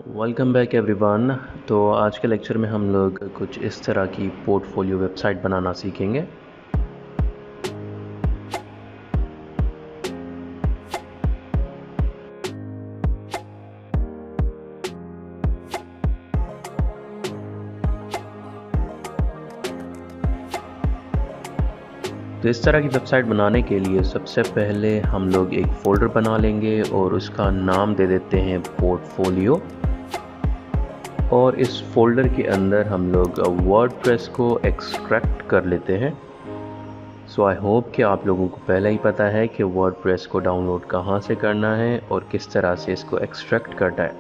Welcome back everyone. तो आज के लेक्चर में हम लोग कुछ इस तरह की पोर्टफोलियो वेबसाइट बनाना सीखेंगे। तो इस तरह की वेबसाइट बनाने के लिए सबसे पहले हम लोग एक फ़ोल्डर बना लेंगे और उसका नाम दे देते हैं पोर्टफोलियो। और इस फोल्डर के अंदर हम लोग वर्डप्रेस को एक्सट्रैक्ट कर लेते हैं। सो आई होप कि आप लोगों को पहले ही पता है कि वर्डप्रेस को डाउनलोड कहाँ से करना है और किस तरह से इसको एक्सट्रैक्ट करना है।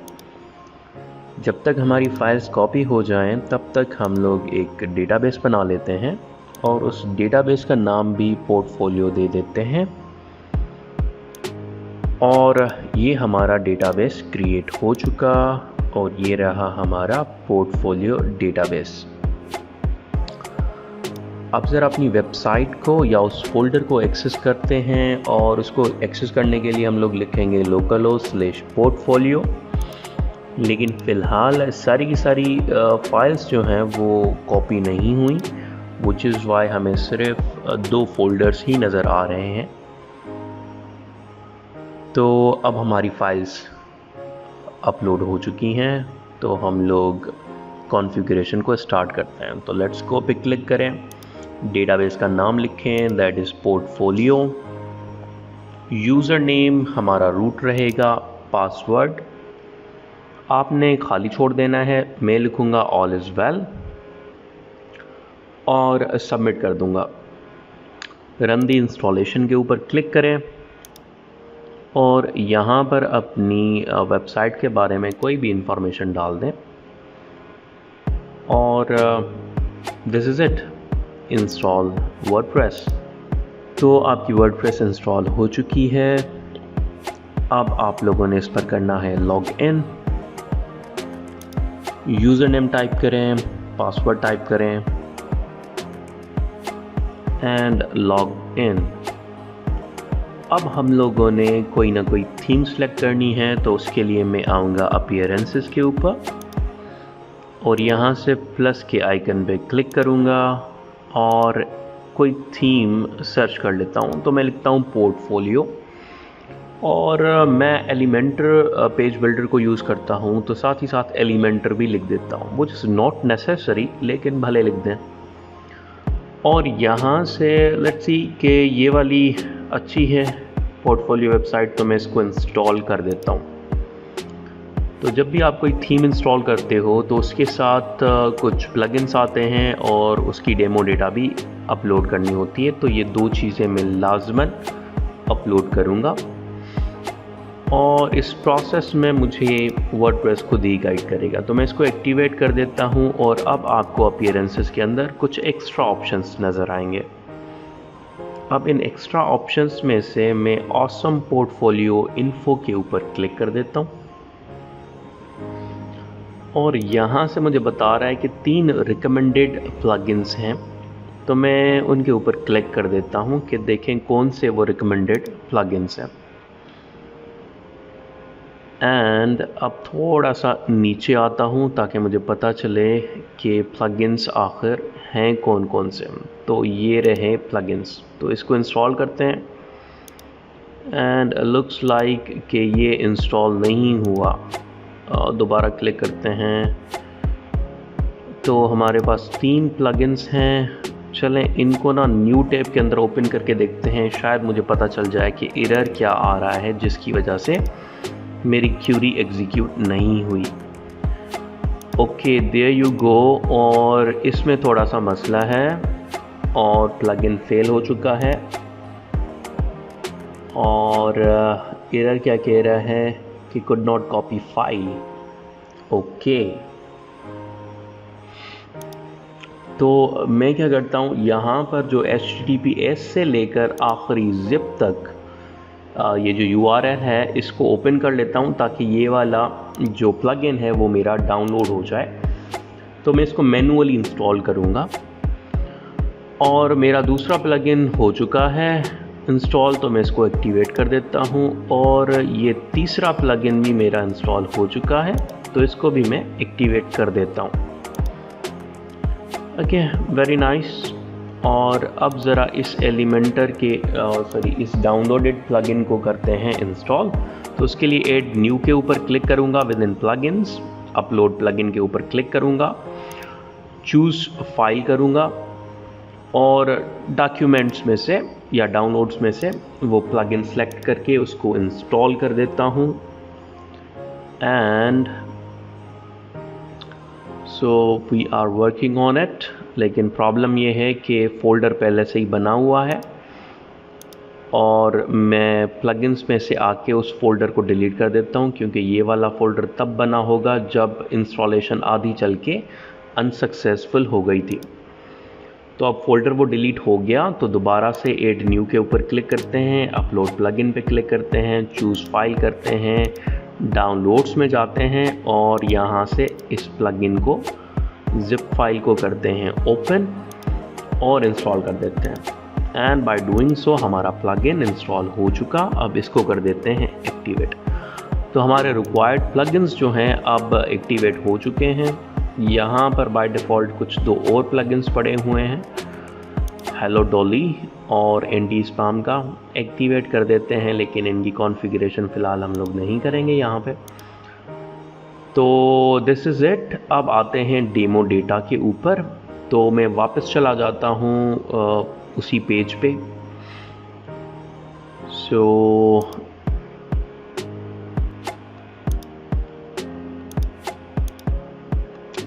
जब तक हमारी फाइल्स कॉपी हो जाएं तब तक हम लोग एक डेटाबेस बना लेते हैं और उस डेटाबेस का नाम भी पोर्टफोलियो दे देते हैं। और ये हमारा डेटाबेस क्रिएट हो चुका और ये रहा हमारा पोर्टफोलियो डेटाबेस। अब ज़रा अपनी वेबसाइट को या उस फोल्डर को एक्सेस करते हैं और उसको एक्सेस करने के लिए हम लोग लिखेंगे localhost/portfolio। लेकिन फ़िलहाल सारी की सारी फाइल्स जो हैं वो कॉपी नहीं हुई, विच इज़ वाई हमें सिर्फ 2 फोल्डर्स ही नज़र आ रहे हैं। तो अब हमारी फाइल्स अपलोड हो चुकी हैं, तो हम लोग कॉन्फ़िगरेशन को स्टार्ट करते हैं। तो लेट्स गो पे क्लिक करें, डेटाबेस का नाम लिखें, that is portfolio. User name हमारा रूट रहेगा, पासवर्ड आपने खाली छोड़ देना है, मैं लिखूँगा ऑल इज़ वेल और सबमिट कर दूँगा। रन द इंस्टॉलेशन के ऊपर क्लिक करें और यहाँ पर अपनी वेबसाइट के बारे में कोई भी इंफॉर्मेशन डाल दें और this is it, install WordPress. तो आपकी वर्डप्रेस इंस्टॉल हो चुकी है। अब आप लोगों ने इस पर करना है log in. User name type करें, पासवर्ड टाइप करें एंड लॉग इन। अब हम लोगों ने कोई ना कोई थीम सेलेक्ट करनी है, तो उसके लिए मैं आऊँगा अपीयरेंसेस के ऊपर और यहाँ से प्लस के आइकन पे क्लिक करूँगा और कोई थीम सर्च कर लेता हूँ। तो मैं लिखता हूँ पोर्टफोलियो और मैं एलिमेंटर पेज बिल्डर को यूज़ करता हूँ, तो साथ ही साथ एलिमेंटर भी लिख देता हूँ, विच इज़ नॉट नेसेसरी, लेकिन भले लिख दें। और यहाँ से लेट्स सी कि ये वाली अच्छी है पोर्टफोलियो वेबसाइट, तो मैं इसको इंस्टॉल कर देता हूँ। तो जब भी आप कोई थीम इंस्टॉल करते हो तो उसके साथ कुछ प्लगइन्स आते हैं और उसकी डेमो डेटा भी अपलोड करनी होती है। तो ये 2 चीज़ें मैं लाजमन अपलोड करूँगा और इस प्रोसेस में मुझे वर्डप्रेस खुद ही गाइड करेगा। तो मैं इसको एक्टिवेट कर देता हूँ और अब आपको अपीयरेंसेस के अंदर कुछ एक्स्ट्रा ऑप्शंस नज़र आएंगे। अब इन एक्स्ट्रा ऑप्शंस में से मैं ऑसम पोर्टफोलियो इन्फो के ऊपर क्लिक कर देता हूँ और यहाँ से मुझे बता रहा है कि 3 रिकमेंडेड प्लगइन्स हैं, तो मैं उनके ऊपर क्लिक कर देता हूँ कि देखें कौन से वो रिकमेंडेड प्लगइन्स हैं। एंड अब थोड़ा सा नीचे आता हूँ ताकि मुझे पता चले कि प्लगइन्स आखिर हैं कौन कौन से। तो ये रहे प्लगइन्स, तो इसको इंस्टॉल करते हैं एंड लुक्स लाइक कि ये इंस्टॉल नहीं हुआ। दोबारा क्लिक करते हैं तो हमारे पास 3 प्लगइन्स हैं। चलें इनको ना न्यू टैब के अंदर ओपन करके देखते हैं, शायद मुझे पता चल जाए कि एरर क्या आ रहा है जिसकी वजह से मेरी क्यूरी एग्जीक्यूट नहीं हुई। Okay, there you go. और इसमें थोड़ा सा मसला है और प्लगइन फेल हो चुका है और एरर क्या कह रहा है कि could not copy file. Okay, तो मैं क्या करता हूँ, यहाँ पर जो HTTPS से लेकर आखिरी ज़िप तक ये जो URL है इसको ओपन कर लेता हूँ ताकि ये वाला जो प्लगइन है वो मेरा डाउनलोड हो जाए। तो मैं इसको मैन्युअली इंस्टॉल करूँगा और मेरा दूसरा प्लगइन हो चुका है इंस्टॉल, तो मैं इसको एक्टिवेट कर देता हूँ और ये तीसरा प्लगइन भी मेरा इंस्टॉल हो चुका है। तो इसको भी मैं एक्टिवेट कर देता हूँ। Okay, very nice. और अब ज़रा इस एलिमेंटर के इस डाउनलोडेड प्लगइन को करते हैं इंस्टॉल। तो उसके लिए ऐड न्यू के ऊपर क्लिक करूँगा, with in plugins upload plugin के ऊपर क्लिक करूँगा, चूज़ फाइल करूँगा और डॉक्यूमेंट्स में से या डाउनलोड्स में से वो प्लगइन सेलेक्ट करके उसको इंस्टॉल कर देता हूँ। And so we are working on it. लेकिन प्रॉब्लम ये है कि फ़ोल्डर पहले से ही बना हुआ है और मैं प्लगइन्स में से आके उस फ़ोल्डर को डिलीट कर देता हूँ, क्योंकि ये वाला फ़ोल्डर तब बना होगा जब इंस्टॉलेशन आधी चल के अनसक्सेसफुल हो गई थी। तो अब फ़ोल्डर वो डिलीट हो गया, तो दोबारा से ऐड न्यू के ऊपर क्लिक करते हैं, अपलोड प्लगइन पे क्लिक करते हैं, चूज़ फाइल करते हैं, डाउनलोड्स में जाते हैं और यहाँ से इस प्लगइन को जिप फाइल को करते हैं ओपन और इंस्टॉल कर देते हैं। एंड बाय डूइंग सो हमारा प्लगइन इंस्टॉल हो चुका। अब इसको कर देते हैं एक्टिवेट। तो हमारे रिक्वायर्ड प्लगइन्स जो हैं अब एक्टिवेट हो चुके हैं। यहाँ पर बाय डिफ़ॉल्ट कुछ 2 और प्लगइन्स पड़े हुए हैं, हेलो डॉली और एंटी स्पैम का एक्टिवेट कर देते हैं, लेकिन इनकी कॉन्फ़िगरेशन फ़िलहाल हम लोग नहीं करेंगे यहाँ पे। तो दिस इज़ इट। अब आते हैं डेमो डेटा के ऊपर। तो मैं वापस चला जाता हूँ उसी पेज पे। सो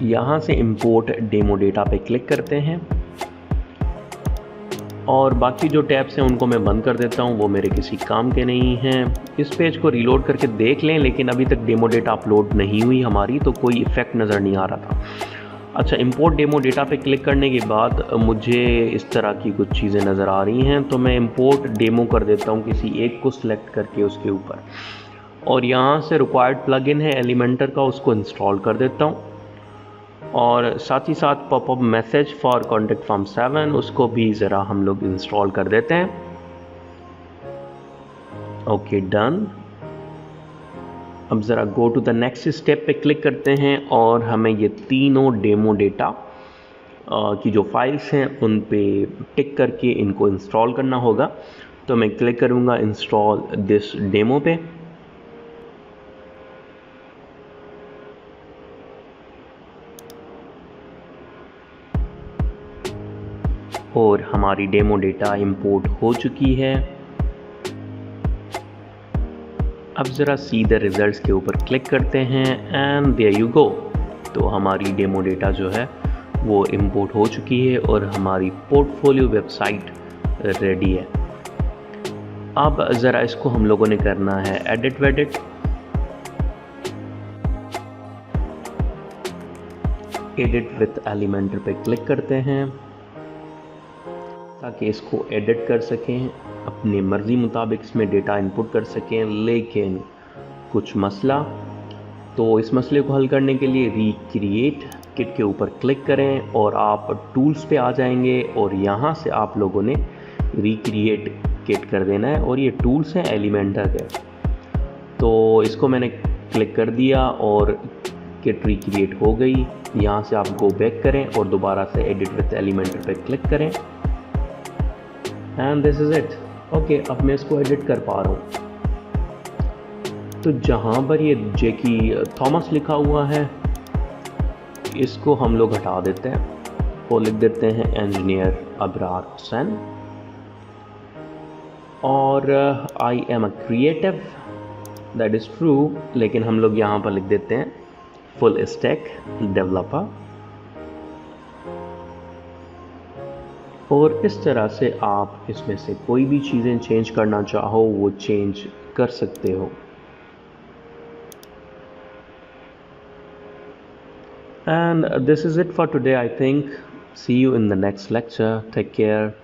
यहाँ से इंपोर्ट डेमो डेटा पे क्लिक करते हैं और बाकी जो टैब्स हैं उनको मैं बंद कर देता हूँ, वो मेरे किसी काम के नहीं हैं। इस पेज को रीलोड करके देख लें, लेकिन अभी तक डेमो डेटा अपलोड नहीं हुई हमारी, तो कोई इफ़ेक्ट नज़र नहीं आ रहा था। अच्छा, इंपोर्ट डेमो डेटा पे क्लिक करने के बाद मुझे इस तरह की कुछ चीज़ें नज़र आ रही हैं, तो मैं इंपोर्ट डेमो कर देता हूँ किसी एक को सिलेक्ट करके उसके ऊपर, और यहाँ से रिक्वायर्ड प्लगइन है एलिमेंटर का, उसको इंस्टॉल कर देता हूँ। और साथ ही साथ popup message for contact from 7 उसको भी ज़रा हम लोग इंस्टॉल कर देते हैं। Okay, done. अब ज़रा go to the next step पे क्लिक करते हैं और हमें ये तीनों डेमो डेटा की जो फाइल्स हैं उन पे टिक करके इनको इंस्टॉल करना होगा। तो मैं क्लिक करूँगा इंस्टॉल दिस डेमो पे, और हमारी डेमो डेटा इंपोर्ट हो चुकी है। अब ज़रा सी द रिज़ल्ट्स के ऊपर क्लिक करते हैं एंड देयर यू गो। तो हमारी डेमो डेटा जो है वो इंपोर्ट हो चुकी है और हमारी पोर्टफोलियो वेबसाइट रेडी है। अब ज़रा इसको हम लोगों ने करना है एडिट वेडिट। एडिट विथ एलिमेंटर पे क्लिक करते हैं ताकि इसको एडिट कर सकें, अपनी मर्ज़ी मुताबिक इसमें डेटा इनपुट कर सकें। लेकिन कुछ मसला, तो इस मसले को हल करने के लिए रिक्रिएट किट के ऊपर क्लिक करें और आप टूल्स पे आ जाएंगे और यहाँ से आप लोगों ने रिक्रिएट किट कर देना है, और ये टूल्स हैं एलिमेंटर के। तो इसको मैंने क्लिक कर दिया और किट रिक्रिएट हो गई। यहाँ से आप गो बैक करें और दोबारा से एडिट विथ एलिमेंटर पे क्लिक करें and this is it. Okay, अब मैं इसको एडिट कर पा रहा हूँ। तो जहाँ पर ये जेकी थॉमस लिखा हुआ है इसको हम लोग हटा देते हैं और लिख देते हैं इंजीनियर अबरार हुसैन, और I am a creative, that is true, लेकिन हम लोग यहाँ पर लिख देते हैं फुल स्टैक डेवलपर। और इस तरह से आप इसमें से कोई भी चीज़ें चेंज करना चाहो वो चेंज कर सकते हो। And this is it for today, I think. See you in the next lecture. Take care.